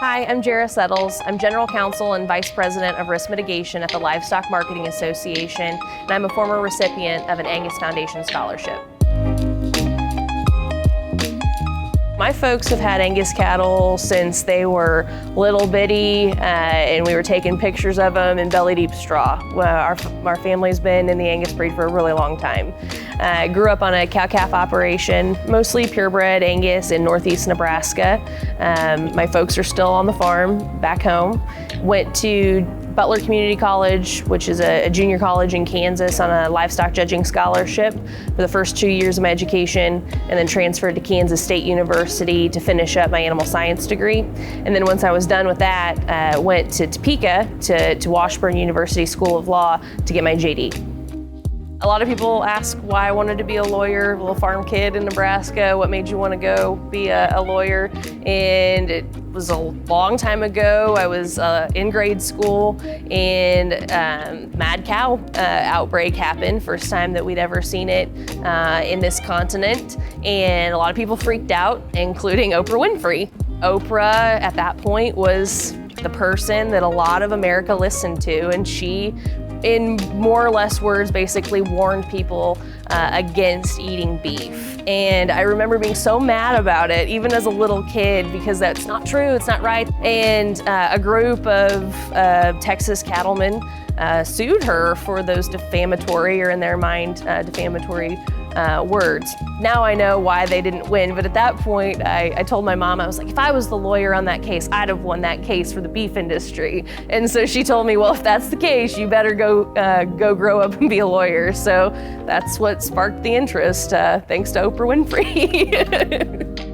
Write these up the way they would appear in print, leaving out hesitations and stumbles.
Hi, I'm Jara Settles. I'm General Counsel and Vice President of Risk Mitigation at the Livestock Marketing Association, and I'm a former recipient of an Angus Foundation Scholarship. My folks have had Angus cattle since they were little bitty, and we were taking pictures of them in belly deep straw. Our family's been in the Angus breed for a really long time. I grew up on a cow-calf operation, mostly purebred Angus in northeast Nebraska. My folks are still on the farm back home. Went to Butler Community College, which is a junior college in Kansas, on a livestock judging scholarship for the first 2 years of my education, and then transferred to Kansas State University to finish up my animal science degree. And then once I was done with that, went to Topeka to Washburn University School of Law to get my JD. A lot of people ask why I wanted to be a lawyer, a little farm kid in Nebraska. What made you want to go be a lawyer? And it was a long time ago. I was in grade school, and mad cow outbreak happened. First time that we'd ever seen it in this continent. And a lot of people freaked out, including Oprah Winfrey. Oprah at that point was the person that a lot of America listened to, and she, in more or less words, basically warned people against eating beef. And I remember being so mad about it, even as a little kid, because that's not true, it's not right. And a group of Texas cattlemen sued her for those defamatory, or in their mind, defamatory words. Now I know why they didn't win, but at that point I told my mom, I was like, if I was the lawyer on that case, I'd have won that case for the beef industry. And so she told me, well, if that's the case, you better go grow up and be a lawyer. So that's what sparked the interest, thanks to Oprah Winfrey.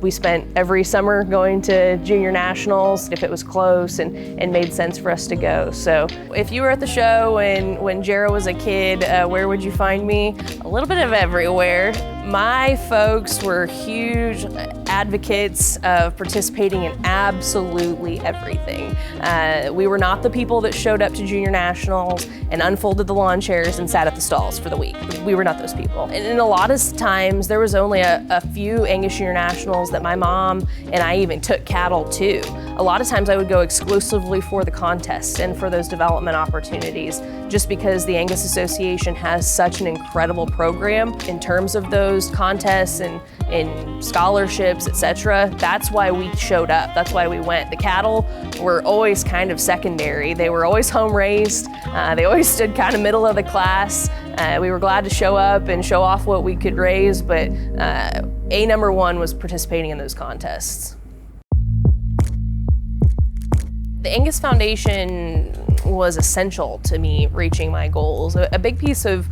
We spent every summer going to junior nationals if it was close and made sense for us to go. So if you were at the show when Jara was a kid, where would you find me? A little bit of everywhere. My folks were huge advocates of participating in absolutely everything. We were not the people that showed up to junior nationals and unfolded the lawn chairs and sat at the stalls for the week. We were not those people. And a lot of times there was only a few Angus junior nationals that my mom and I even took cattle to. A lot of times I would go exclusively for the contests and for those development opportunities, just because the Angus Association has such an incredible program in terms of those contests and scholarships, etc. That's why we showed up. That's why we went. The cattle were always kind of secondary. They were always home raised. They always stood kind of middle of the class. We were glad to show up and show off what we could raise, but number one was participating in those contests. The Angus Foundation was essential to me reaching my goals. A big piece of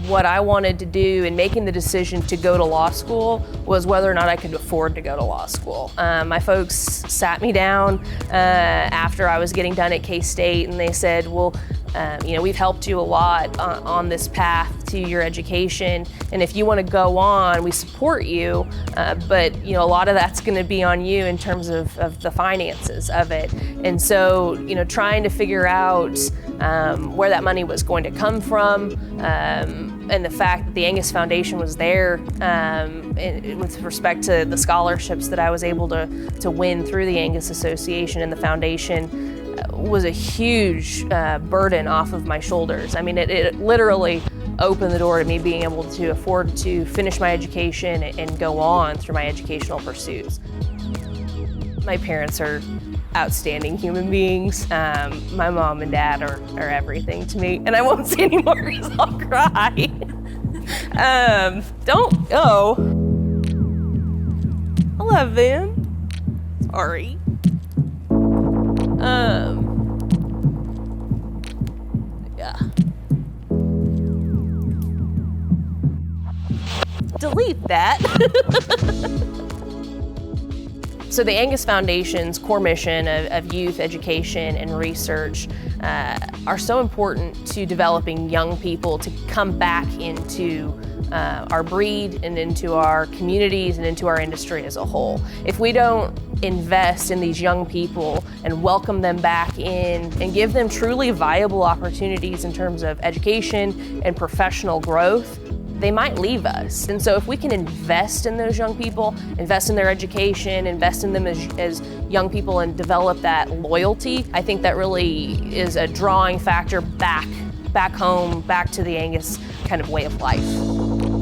what I wanted to do in making the decision to go to law school was whether or not I could afford to go to law school. My folks sat me down after I was getting done at K-State, and they said, well, we've helped you a lot on this path to your education, and if you want to go on, we support you, but a lot of that's going to be on you in terms of the finances of it. And so, trying to figure out where that money was going to come from, and the fact that the Angus Foundation was there with respect to the scholarships that I was able to win through the Angus Association and the foundation was a huge burden off of my shoulders. I mean, it literally opened the door to me being able to afford to finish my education and go on through my educational pursuits. My parents are outstanding human beings. My mom and dad are everything to me, and I won't say anymore because I'll cry. Don't go. I love them. Sorry. Yeah. Delete that. So the Angus Foundation's core mission of youth education and research are so important to developing young people to come back into our breed and into our communities and into our industry as a whole. If we don't invest in these young people and welcome them back in and give them truly viable opportunities in terms of education and professional growth, they might leave us. And so if we can invest in those young people, invest in their education, invest in them as young people and develop that loyalty, I think that really is a drawing factor back home, back to the Angus kind of way of life.